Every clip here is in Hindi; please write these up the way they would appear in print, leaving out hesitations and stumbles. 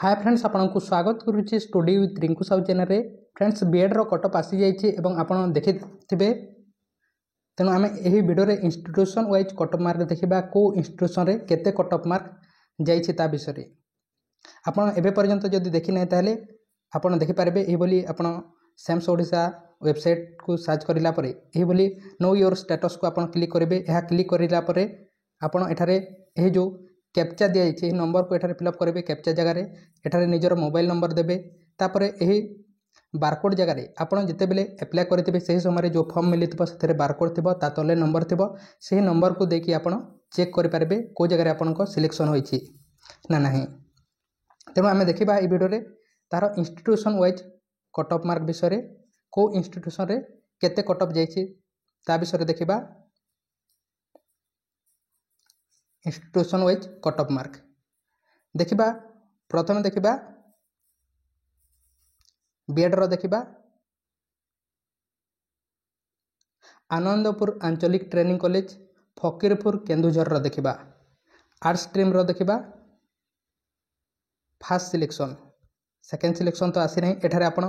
हाय फ्रेंड्स आपको स्वागत करुच्ची study with Rinku Sahu channel रे फ्रेंड्स बीएड रो कटअप आसी जाइए और आप देखि तेणु आम यही वीडियो रे इंस्टीट्यूशन वाइज कटअप मार्क देखा कौ इंस्टीट्यूशन रे केते कटअप मार्क जाइए विषय आपड़ एवं पर्यंत जदि देखी ना ताले आपड़ देखिपारे ये आप सैम्स ओडिशा वेबसाइट को सर्च करापर ये नो योर स्टेटस को आप क्लिक करेंगे। यह क्लिक करापर आपड़ एठारे यह जो कैप्चा दी जाइए नंबर को एठारे फिलअप करेंगे। कैप्चा जगार एठारे निजर मोबाइल नंबर देवे तापर यही बारकोड जगार आपड़ जिते बेले एप्लाय करेंगे से समय जो फॉर्म मिली से बारकोड थी तले नंबर थी से नंबर को देकी आप चेक करेंगे कौ जगह आपंक सिलेक्शन होती ना नहीं। तेणु आम देखा ये वीडियो तार इंस्टीट्यूशन वाइज कटअप मार्क विषय कौ इंस्टीट्यूशन रे केते कटअप जाइए ता विषय देखा। इंस्टीट्यूशन वाइज कटअप मार्क देखा प्रथम देखा बीएड रो देखा आनंदपुर आंचलिक ट्रेनिंग कॉलेज फकीरपुर केन्दुझर रो देखा। आर्ट्स स्ट्रीम रो देखा फास्ट सिलेक्शन सेकेंड सिलेक्शन तो आसी नहीं। एठारे आपण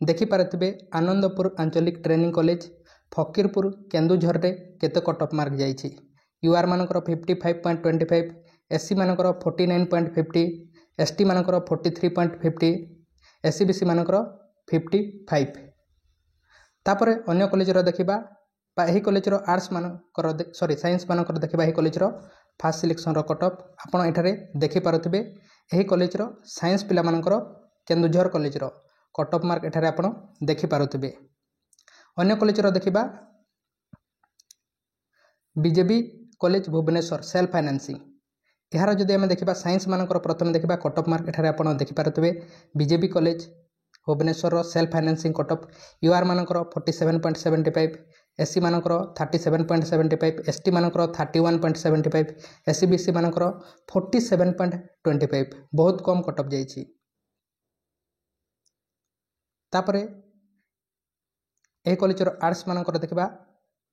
देखिपारे आनंदपुर आंचलिक ट्रेनिंग कॉलेज फकीरपुर केन्दुझर रे केते कटअप मार्क जाइए। यूआर मानकर 55.25 एससी मानकर 49.50 एसटी मानकर 43.50 एससीबीसी मानकर 55। तापर अन्य कॉलेज रो देखिबा यही कॉलेज रो आर्ट्स मानकर सॉरी साइंस मानकर देखिबा यही कॉलेज रो फास्ट सिलेक्शन रो कटअप आपण एठारे देखि पारुथिबे। यही कॉलेज रो साइंस पिला मानकर केन्दुझर कॉलेज रो कटअप मार्क एठारे आपण देखि पारुथिबे। अन्य कॉलेज रो देखिबा BJB college Bhubaneswar self financing यार जदि आम देखा साइंस मानकर प्रथम देखा कटअप मार्क एठारे आप देखिपारे BJB college Bhubaneswar self financing cut off UR मानकर 47.75 एससी मानकर 37.75 एसटी मानकर 31.75 एससीबीसी मानकर 47.25 बहुत कम कटअप जाइए। तापर यह कॉलेज आर्ट्स मानकर देखा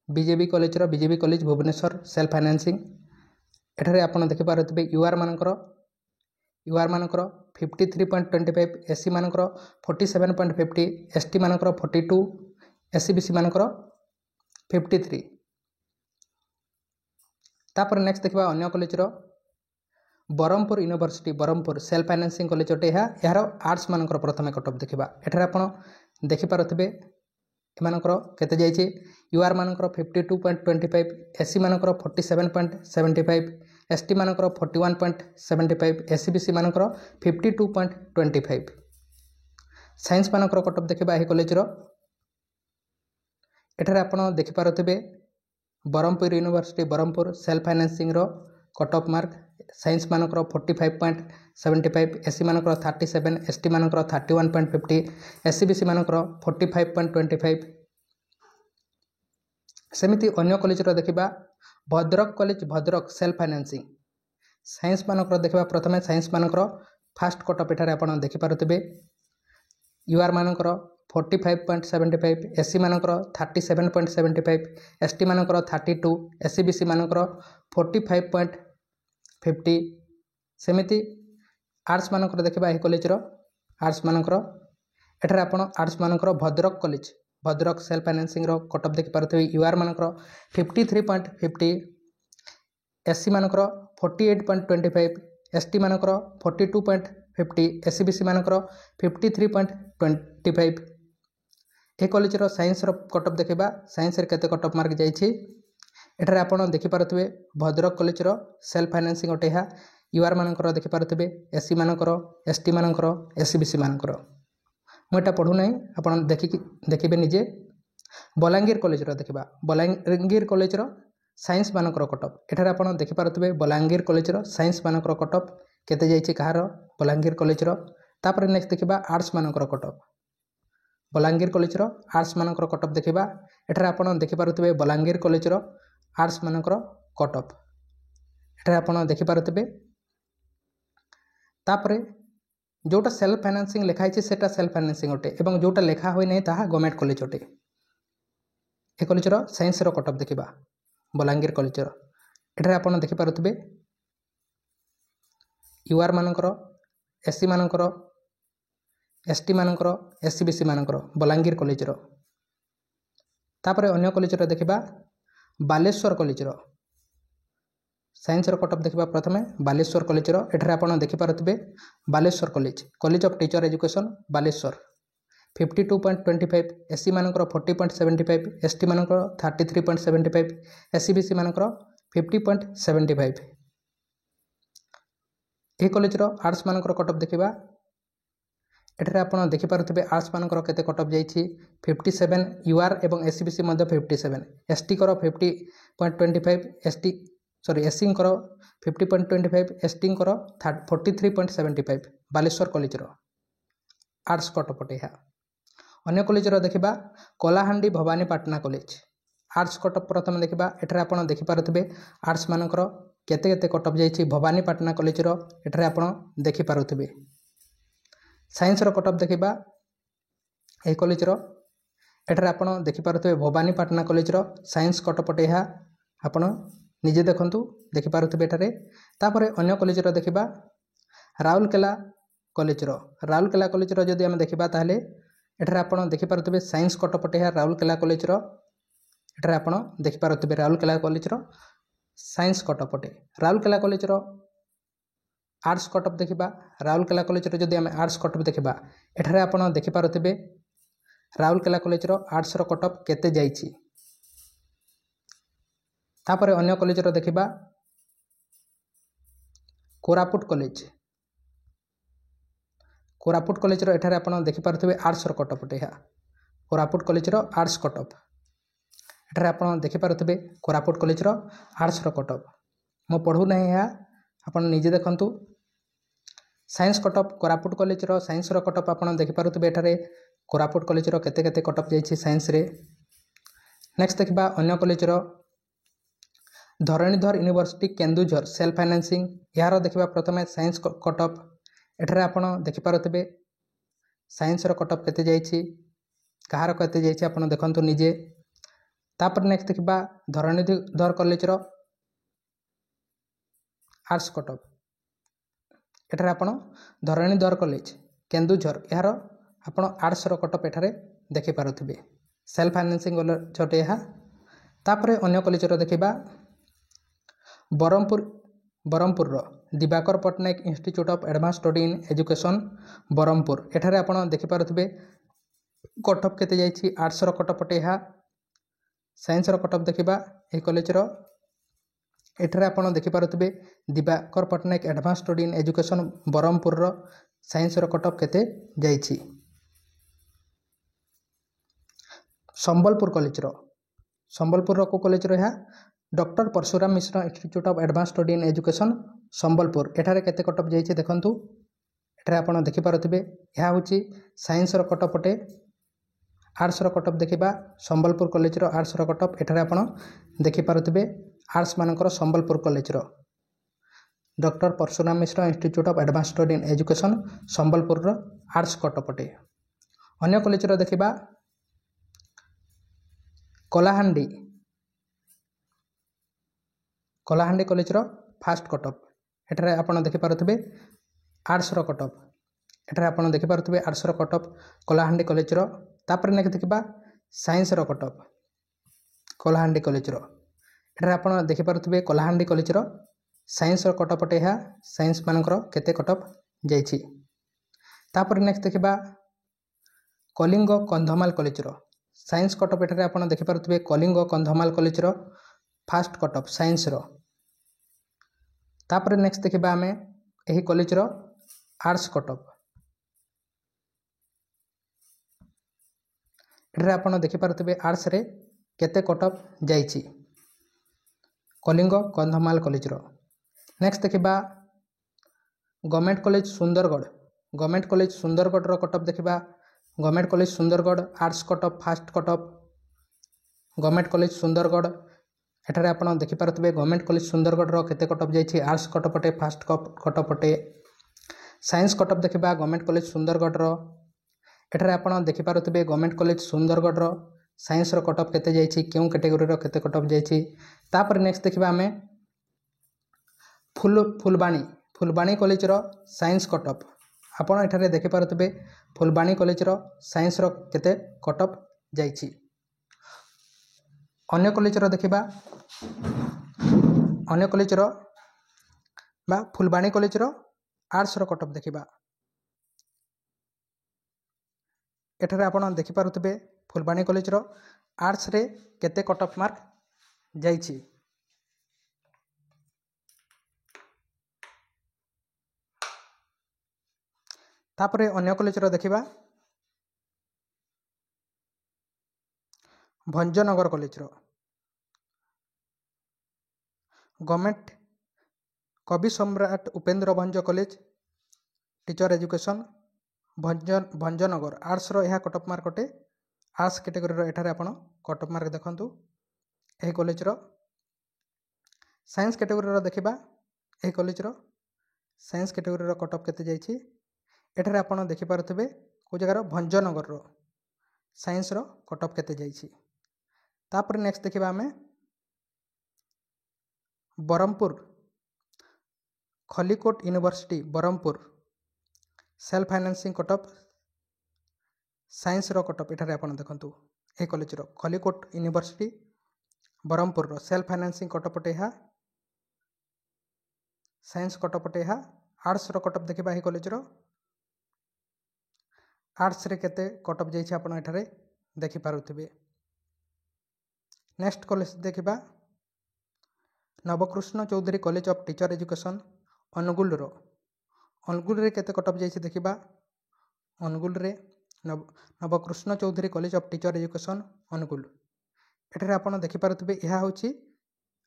BJB college Bhubaneswar self financing एठारे आपण देखिपारे यूआर मानकर 53.25 एससी मानकर 47.50 एसटी मानकर 42 एससीबीसी मानकर 53। तापर नेक्स्ट देखा अन्य college Berhampur university Berhampur self financing college अटे यार आर्ट्स मानकर प्रथम कटअप देखा। एठारे आपण देखिपारे एमानकर केते जाइए यूआर मानकर 52.25 एससी मानकर 47.75 एसटी मानकर 41.75 एससीबीसी मानकर 52.25। साइंस मानकर कटअप देखा यही कॉलेज एठारे आपण देखिपारे Berhampur university Berhampur self financing रो कटअप मार्क साइंस मानकर 45.75 एससी मानकर 37 एसटी मानकर 31.50 एससीबीसी मानकर 45.25। सेमिति अन्य कॉलेज देखा Bhadrak college Bhadrak self financing science मानकर देखा प्रथम साइंस मानकर फास्ट कटअप एठारे आप देखिपारे यूआर मानकर 45.75 एससी मानकर 37.75 एसटी मानकर 32 एससीबीसी मानकर 45.50। सेमिति आर्ट्स मानकर देखा यही कॉलेज आर्ट्स मानकर एठारे आप आर्ट्स मानकर Bhadrak college Bhadrak self financing रो कटअप देखिपारे यूआर मानकर 53.50 एससी मानकर 48.25 एसटी मानकर 42.50 एससीबीसी मानकर 53.25। ये कॉलेज साइंस रो कटअप देखा साइंस रे केते कटअप मार्क जाइए। एठारे आप देखिपारे भद्रक कॉलेज सेल्फ फाइनेंसिंग अटे यूआर मानकर देखिपारे एससी मानकर एसटी मानकर एससीबीसी मानकर मुझे पढ़ू ना आप देखिए निजे। बलांगीर कॉलेज देखा बलांगीर कॉलेज साइंस मानकर कटअप एठारे आप देखिपारे बलांगीर कॉलेज साइंस मानकर कटअप केते जाइए कहार बलांगीर कॉलेज तापर नेक्स्ट देखा आर्ट्स मानकर कटअप बलांगीर कॉलेज आर्ट्स मानकर कटअप देखा एठारे आप देखिपारे बलांगीर कॉलेज आर्ट्स मानकर कटअप एठारे आप देखिपारे तापर जोटा सेल्फ फाइनेंसिंग लिखाई से सेल्फ फाइनेंसिंग अटे और जोटा लिखा हुई नहीं ताहा गवर्नमेंट कॉलेज अटे। ए कॉलेज साइंस रो कटअप देखा बलांगीर कॉलेज एठारे आप देखिपारे यूआर मानकर एससी मानकर एसटी मानकर एससीबीसी मानकर बलांगीर कॉलेजर तापर अन्य कॉलेजर देखिबा बालेश्वर कॉलेजर साइंस कट ऑफ देखिबा प्रथमे बालेश्वर कॉलेजर एठारे आपण देखि पारथिबे Baleswar college of teacher education Baleswar 52.25 SC मानकर 40.75 एसटी मानकर 33.75 एससीबीसी मानकर 50.75 ए कॉलेजर आर्ट्स मानकर कट ऑफ देखिबा एठारे आपण देखि पारथिबे आर्ट्स मानकर केते कट ऑफ जाईछि 57 यूआर एवं एससीबीसी मध्ये 57 एसटी कर 50.25 एससी कर 50.25 एसटी कर 43.75 बालेश्वर कॉलेजर आर्ट्स कट पटे है अन्य कॉलेजर देखिबा Kalahandi Bhawanipatna college arts cut प्रथम देखिबा एठारे आपण देखि पारथिबे आर्ट्स मानकर केते केते कट ऑफ जाईछि भवानीपाटना कॉलेजर एठारे आपण देखि पारथिबे साइंस कट ऑफ देखिबा ए कॉलेजर एठारे आपण देखि पारथिबे भवानीपाटना कॉलेजर साइंस कट पटे है आपण निजे देखंतु देखि पारथिबे एठारे तापरे अन्य कॉलेजर देखिबा राउरकेला कॉलेजर जदि आम देखिबा ताहले एठारे आपण देखि पारथिबे साइंस कट पटे है राउरकेला कॉलेजर एठारे आपण देखि पारथिबे राउरकेला कॉलेजर साइंस कट पटे राउरकेला कॉलेजर आर्ट्स कट ऑफ देखिबा राउरकेला कॉलेजर जदि आम आर्ट्स कट ऑफ देखिबा एठारे आपण देखि पारथिबे राउरकेला कॉलेजर आर्ट्स रो कट ऑफ केते जाईछि तापरे अन्य कॉलेजर देखिबा कोरापुट कॉलेजर एठारे आपण देखि पारथिबे आर्ट्स रो कट ऑफ पटे है कोरापुट कॉलेजर आर्ट्स कट ऑफ एठारे आपण देखि पारथिबे कोरापुट कॉलेजर आर्ट्स रो कट ऑफ मो पढ़ू नहीं है आपण निजे देखंतु साइंस कट ऑफ कोरापुट कॉलेजर साइंस रो कट ऑफ आपण देखि पारथिबे एठारे कोरापुट कॉलेजर केते केते कट ऑफ जाईछि साइंस रे नेक्स्ट देखिबा अन्य कॉलेजर Dharanidhar university Kendujhar self financing यार देखिबा प्रथमे साइंस कट ऑफ एठारे आपण देखि पारथिबे साइंस रो कट ऑफ केते जाईछि कहार केते जाईछि आपण देखंतु निजे तापर नेक्स्ट देखिबा धरणीधर कॉलेजर आर्ट्स कट ऑफ एठारे आपण धरणीधर कॉलेज केन्दुझर यार आपण आर्ट्स रो कट ऑफ एठारे देखि पारथिबे सेल्फ फाइनेंसिंग कॉलेज है तापर अन्य कॉलेजर देखिबा Berhampur Dibakar Pattnaik institute of advance study in education Berhampur एठारे आपण देखि पारथिबे कट ऑफ केते जाईछि आर्ट्स रो कट ऑफ पटे है साइंस रो कट ऑफ देखिबा ए कॉलेजर एठारे आपण देखि पारथिबे Dibakar Pattnaik advance study in education Berhampur रो साइंस रो कट ऑफ केते जाईछि संबलपुर रो को कॉलेजर है doctor Parshuram Mishra institute of advance study in education Sambalpur एठारे केते कट ऑफ जाईछि देखंतु एठारे आपण देखि पारथिबे यह होछि साइंस रो कट ऑफ पटे आर्ट्स रो कट ऑफ देखिबा संबलपुर कॉलेजर आर्ट्स रो कट ऑफ एठारे आपण देखि पारथिबे आर्ट्स मानकर संबलपुर कॉलेजर doctor Parshuram Mishra institute of advance study in education Sambalpur रो आर्ट्स कट ऑफ पटे अन्य कॉलेजर देखिबा कलाहांडी कॉलेजर फास्ट कट ऑफ एठारे आपण देखि पारथिबे आर्ट्स रो कट ऑफ एठारे आपण देखि पारथिबे आर्ट्स रो कट ऑफ कलाहांडी कॉलेजर तापर नेक्स्ट देखिबा साइंस रो कट ऑफ कलाहांडी कॉलेजर एठारे आपण देखि पारथिबे कलाहांडी कॉलेजर साइंस रो कट ऑफ पटे है साइंस मानकर केते कट ऑफ जाईछि तापर नेक्स्ट देखिबा कलिंग कंधमाल कॉलेजर साइंस कट ऑफ एठारे आपण देखि पारथिबे कलिंग कंधमाल कॉलेजर फास्ट कट ऑफ साइंस रो तापर नेक्स्ट देखिबा आमे एही कॉलेजर आर्ट्स कट ऑफ एठारे आपण देखि पारथिबे आर्ट्स रे केते कट ऑफ जाईछि कलिंग कंधमाल कॉलेजर नेक्स्ट देखिबा गवर्नमेंट कॉलेज सुंदरगढ़ रो कट ऑफ देखिबा government college Sundargarh arts cut off first cut off government college Sundargarh एठारे आपण देखि पारथिबे गवर्नमेंट कॉलेज सुंदरगढ़ रो केते कट ऑफ जाईछि आर्ट्स कट ऑफ पटे फास्ट कट ऑफ पटे साइंस कट ऑफ देखिबा गवर्नमेंट कॉलेज सुंदरगढ़ रो एठारे आपण देखि पारथिबे गवर्नमेंट कॉलेज सुंदरगढ़ रो साइंस रो कट ऑफ केते जाईछि केउ कैटेगरी रो केते कट ऑफ जाईछि तापर नेक्स्ट देखिबा हमें Phulbani college row science cut of ଆପଣ ଏଠାରେ ଦେଖିପାରୁଥିବେ ଫୁଲବାଣୀ କଲେଜର ସାଇନ୍ସର କେତେ କଟ୍ ଅଫ୍ ଯାଇଛି। ଅନ୍ୟ କଲେଜର ଦେଖିବା, ଅନ୍ୟ କଲେଜର ବା ଫୁଲବାଣୀ କଲେଜର ଆର୍ଟ୍ସର କଟ୍ ଅଫ୍ ଦେଖିବା। ଏଠାରେ ଆପଣ ଦେଖିପାରୁଥିବେ ଫୁଲବାଣୀ କଲେଜର ଆର୍ଟ୍ସରେ କେତେ କଟ୍ ଅଫ୍ ମାର୍କ ଯାଇଛି। ତାପରେ ଅନ୍ୟ କଲେଜର ଦେଖିବା ଭଞ୍ଜନଗର କଲେଜର government Kabi Samrat Upendra Bhanja college teacher education Bhanjanagar ଆର୍ଟ୍ସର ଏହା କଟ୍ ଅଫ୍ ମାର୍କ ଅଟେ। ଆର୍ଟ୍ସ କ୍ୟାଟେଗୋରୀର ଏଠାରେ ଆପଣ କଟ୍ ଅଫ୍ ମାର୍କ ଦେଖନ୍ତୁ। ଏହି କଲେଜର ସାଇନ୍ସ କ୍ୟାଟେଗୋରୀର ଦେଖିବା, ଏହି କଲେଜର ସାଇନ୍ସ କ୍ୟାଟେଗୋରୀର କଟ୍ ଅଫ୍ କେତେ ଯାଇଛି। ଏଠାରେ ଆପଣ ଦେଖିପାରୁଥିବେ କେଉଁ ଜାଗାର ଭଞ୍ଜନଗରର ସାଇନ୍ସର କଟ୍ ଅଫ୍ କେତେ ଯାଇଛି। ତାପରେ ନେକ୍ସଟ ଦେଖିବା ଆମେ Brahmapur Khallikote university Brahmapur self financing cut off ସାଇନ୍ସର କଟ୍ ଅଫ୍ ଏଠାରେ ଆପଣ ଦେଖନ୍ତୁ। ଏହି କଲେଜର ଖଲିକୋଟ ୟୁନିଭର୍ସିଟି ବ୍ରହ୍ମପୁରର ସେଲ୍ଫ ଫାଇନାନ୍ସିଂ କଟ୍ ଅଫ୍ ଅଟେ ଏହା, ସାଇନ୍ସ କଟ୍ ଅଫ୍ ଅଟେ ଏହା। ଆର୍ଟ୍ସର କଟ୍ ଅଫ୍ ଦେଖିବା ଏହି କଲେଜର ଆର୍ଟ୍ସରେ କେତେ କଟ୍ ଅଫ୍ ଯାଇଛି ଆପଣ ଏଠାରେ ଦେଖିପାରୁଥିବେ। ନେକ୍ସଟ କଲେଜ ଦେଖିବା Nabakrushna Choudhury college of teacher education ଅନୁଗୁଳରେ କେତେ କଟ୍ ଅଫ୍ ଯାଇଛି ଦେଖିବା। ଅନୁଗୁଳରେ Nabakrushna Choudhury college of teacher education Angul, ଏଠାରେ ଆପଣ ଦେଖିପାରୁଥିବେ ଏହା ହେଉଛି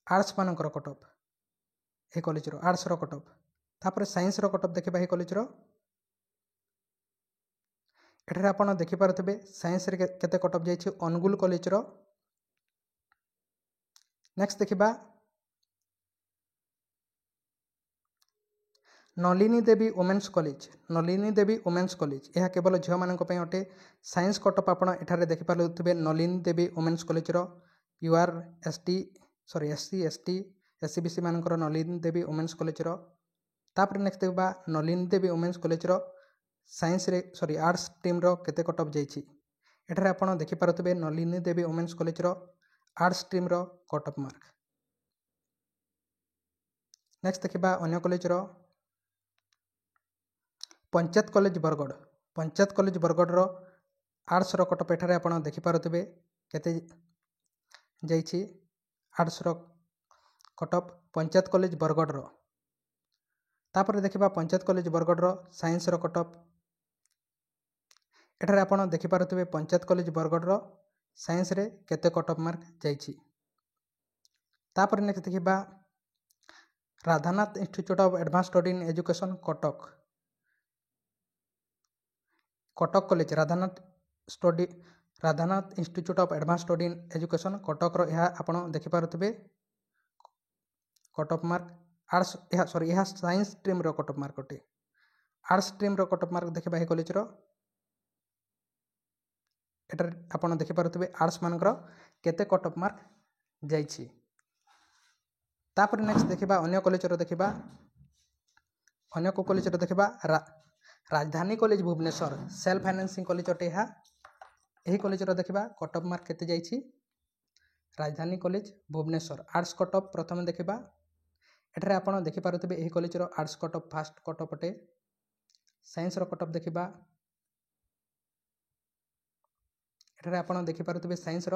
ଆର୍ଟ୍ସ ମାନଙ୍କର କଟ୍ ଅଫ୍, ଏହି କଲେଜର ଆର୍ଟ୍ସର କଟ୍ ଅଫ୍। ତାପରେ ସାଇନ୍ସର କଟ୍ ଅଫ୍ ଦେଖିବା ଏହି କଲେଜର, ଏଠାରେ ଆପଣ ଦେଖିପାରୁଥିବେ ସାଇନ୍ସରେ କେତେ କଟ୍ ଅଫ୍ ଯାଇଛି ଅନୁଗୁଳ କଲେଜର। ନେକ୍ସଟ ଦେଖିବା Nalini Devi women's college, Nalini Devi women's college ଏହା କେବଳ ଝିଅମାନଙ୍କ ପାଇଁ ଅଟେ। ସାଇନ୍ସ କଟ୍ ଅଫ୍ ଆପଣ ଏଠାରେ ଦେଖିପାରୁଥିବେ ନଳିନୀ ଦେବୀ ଓମେନ୍ସ କଲେଜର UR SC ST SC BC ମାନଙ୍କର ନଳିନୀ ଦେବୀ ଓମେନ୍ସ କଲେଜର। ତାପରେ ନେକ୍ସଟ ଦେଖିବା ନଳିନୀ ଦେବୀ ଓମେନ୍ସ କଲେଜର ସାଇନ୍ସରେ ଆର୍ଟ୍ସ ଷ୍ଟ୍ରିମ୍ର କେତେ କଟ୍ ଅଫ୍ ଯାଇଛି। ଏଠାରେ ଆପଣ ଦେଖିପାରୁଥିବେ ନଳିନୀ ଦେବୀ ଓମେନ୍ସ କଲେଜର ଆର୍ଟ୍ସ ଷ୍ଟ୍ରିମ୍ର କଟ୍ ଅଫ୍ ମାର୍କ। ନେକ୍ସଟ ଦେଖିବା ଅନ୍ୟ କଲେଜର ପଞ୍ଚାୟତ କଲେଜ ବରଗଡ଼, ପଞ୍ଚାୟତ କଲେଜ ବରଗଡ଼ର ଆର୍ଟ୍ସର କଟ୍ ଅଫ୍ ଏଠାରେ ଆପଣ ଦେଖିପାରୁଥିବେ କେତେ ଯାଇଛି। ଆର୍ଟ୍ସର କଟ୍ ଅଫ୍ ପଞ୍ଚାୟତ କଲେଜ ବରଗଡ଼ର। ତାପରେ ଦେଖିବା ପଞ୍ଚାୟତ କଲେଜ ବରଗଡ଼ର ସାଇନ୍ସର କଟ୍ ଅଫ୍, ଏଠାରେ ଆପଣ ଦେଖିପାରୁଥିବେ ପଞ୍ଚାୟତ କଲେଜ ବରଗଡ଼ର ସାଇନ୍ସରେ କେତେ କଟ୍ ଅଫ୍ ମାର୍କ ଯାଇଛି। ତାପରେ ନେକ୍ସଟ ଦେଖିବା Radhanath institute of advance study in education Cuttack, Cuttack college Radhanath institute of advance study in education କଟକର ଏହା ଆପଣ ଦେଖିପାରୁଥିବେ କଟ୍ ଅଫ୍ ମାର୍କ। ଆର୍ଟ୍ସ ଏହା ସାଇନ୍ସ ଷ୍ଟ୍ରିମ୍ର କଟ୍ ଅଫ୍ ମାର୍କ ଅଟେ। ଆର୍ଟ୍ସ ଷ୍ଟ୍ରିମ୍ର କଟ୍ ଅଫ୍ ମାର୍କ ଦେଖିବା ଏହି କଲେଜର, ଏଠାରେ ଆପଣ ଦେଖିପାରୁଥିବେ ଆର୍ଟ୍ସ ମାନଙ୍କର କେତେ କଟ୍ ଅଫ୍ ମାର୍କ ଯାଇଛି। ତାପରେ ନେକ୍ସଟ ଦେଖିବା ଅନ୍ୟ କଲେଜର ଦେଖିବା, ଅନ୍ୟ କେଉଁ କଲେଜର ଦେଖିବା ରାଜଧାନୀ college Bhubaneswar self financing college ଅଟେ ଏହା। ଏହି କଲେଜର ଦେଖିବା କଟ୍ ଅଫ୍ ମାର୍କ କେତେ ଯାଇଛି। Rajdhani college Bhubaneswar arts cut off ପ୍ରଥମେ ଦେଖିବା, ଏଠାରେ ଆପଣ ଦେଖିପାରୁଥିବେ ଏହି କଲେଜର arts cut off first cut off ଅଟେ। ସାଇନ୍ସର କଟ୍ ଅଫ୍ ଦେଖିବା, ଏଠାରେ ଆପଣ ଦେଖିପାରୁଥିବେ ସାଇନ୍ସର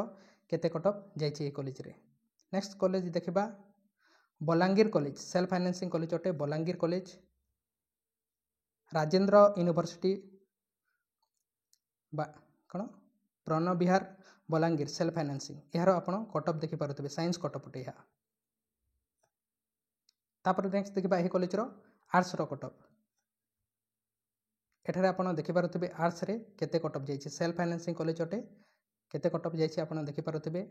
କେତେ କଟ୍ ଅଫ୍ ଯାଇଛି ଏହି କଲେଜରେ। ନେକ୍ସଟ କଲେଜ ଦେଖିବା Balangir college self financing college ଅଟେ। ବଲାଙ୍ଗୀର କଲେଜ ରାଜେନ୍ଦ୍ର ୟୁନିଭର୍ସିଟି ବା କ'ଣ ପ୍ରାଣବିହାର ବଲାଙ୍ଗୀର ସେଲ୍ଫ ଫାଇନାନ୍ସିଂ, ଏହାର ଆପଣ କଟ୍ ଅଫ୍ ଦେଖିପାରୁଥିବେ ସାଇନ୍ସ କଟ୍ ଅଫ୍ ଅଟେ ଏହା। ତାପରେ ନେକ୍ସଟ ଦେଖିବା ଏହି କଲେଜର ଆର୍ଟ୍ସର କଟ୍ ଅଫ୍, ଏଠାରେ ଆପଣ ଦେଖିପାରୁଥିବେ ଆର୍ଟ୍ସରେ କେତେ କଟ୍ ଅଫ୍ ଯାଇଛି। ସେଲ୍ଫ ଫାଇନାନ୍ସିଂ କଲେଜ ଅଟେ, କେତେ କଟ୍ ଅଫ୍ ଯାଇଛି ଆପଣ ଦେଖିପାରୁଥିବେ।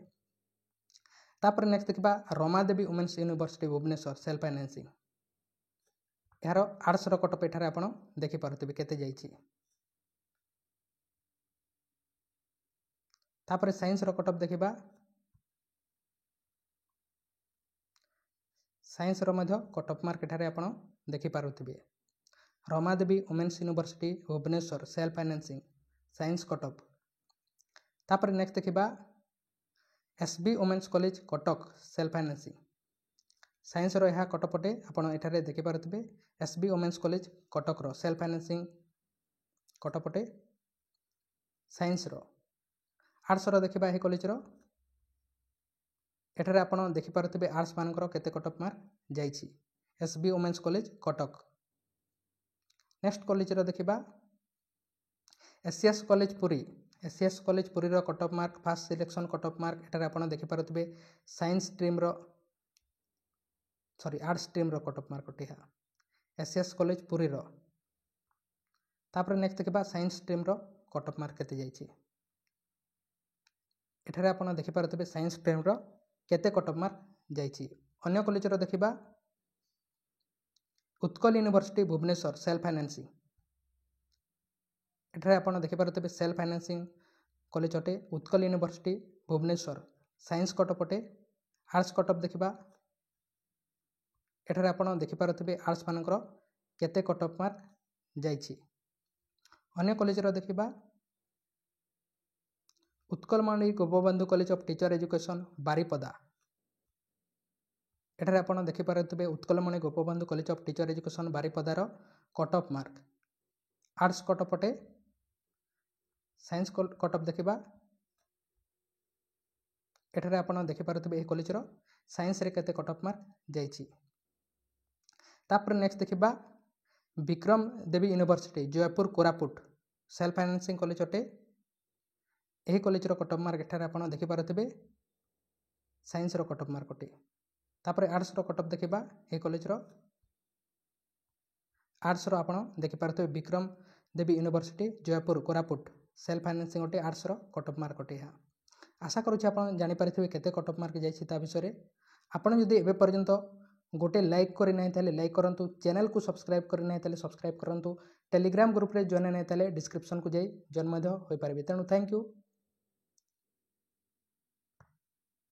ତାପରେ ନେକ୍ସଟ ଦେଖିବା Ramadevi women's university Bhubaneswar self financing, ଏହାର ଆର୍ଟ୍ସର କଟ୍ ଅଫ୍ ଏଠାରେ ଆପଣ ଦେଖିପାରୁଥିବେ କେତେ ଯାଇଛି। ତାପରେ ସାଇନ୍ସର କଟ୍ ଅଫ୍ ଦେଖିବା, ସାଇନ୍ସର ମଧ୍ୟ କଟ୍ ଅଫ୍ ମାର୍କ ଏଠାରେ ଆପଣ ଦେଖିପାରୁଥିବେ। Ramadevi women's university Bhubaneswar self financing science cut off. तापर नेक्स्ट देखिबा SB women's college Cuttack self financing science रो यह कटपटे आपण एठारे देखि पारथिबे एसबी वुमेन्स कॉलेज कटक रो सेल्फ फाइनेंसिंग कटपटे साइंस रो। आर्ट्स रो देखिबा हे कॉलेज रो एठारे आपण देखि पारथिबे आर्ट्स मानकर केते कटअप मार्क जाईछि SB women's college Cuttack. Next college रो देखिबा ACS college Puri. ACS college Puri रो cut off mark first selection cut off mark एठारे आपण देखि पारथिबे साइंस स्ट्रीम रो आर्ट्स स्ट्रीम रो कटअप मार्क टिहा एसीएस कॉलेज पुरी रो। तापर नेक्स्ट देखिबा साइंस स्ट्रीम रो कटअप मार्क केते जाईछि एठारे आपण देखि पारथिबे साइंस स्ट्रीम रो केते कटअप मार्क जाईछि। अन्य कॉलेज रो देखिबा Utkal university Bhubaneswar self financing एठारे आपण देखि पारथिबे सेल्फ फाइनेंसिंग कॉलेज अटे Utkal university Bhubaneswar science cut off अटे। आर्ट्स कटअप देखिबा एठारे आपण देखि पारथिबे आर्ट्स मानकर केते कटअप मार्क जाईछि। अन्य कॉलेज रो देखिबा Utkalmani Gopabandhu college of teacher education Baripada एठारे आपण देखि पारथिबे Utkalmani Gopabandhu college of teacher education बारिपदार कटअप मार्क। आर्ट्स कटअप अटे। साइंस कटअप देखिबा एठारे आपण देखि पारथिबे ए कॉलेज रो साइंस रे केते कटअप मार्क जाईछि। तापर नेक्स्ट देखिबा Vikram Devi university Jeypore Koraput self financing college अटे। एही कॉलेज रो कटअप मार्क एठारे आपण देखि पारथिबे साइंस रो कटअप मार्क अटे। तापर आर्ट्स रो कटअप देखिबा ए कॉलेज रो आर्ट्स रो आपण देखि पारथिबे Vikram Devi university Jeypore Koraput self financing अटे आर्ट्स रो कटअप मार्क अटे। आशा करूछि आपण जानि पारिथिबे केते कटअप मार्क जाईछि ता विषय आपण जदि एबे पर्यंत गोटे लाइक करि नै ताले लाइक करंतु चैनल को सब्सक्राइब करि नै ताले सब्सक्राइब करंतु टेलीग्राम ग्रुप रे जॉइन नै ताले डिस्क्रिप्शन को जाई जॉइन मध्य होई पारबे। तेनु थैंक यू।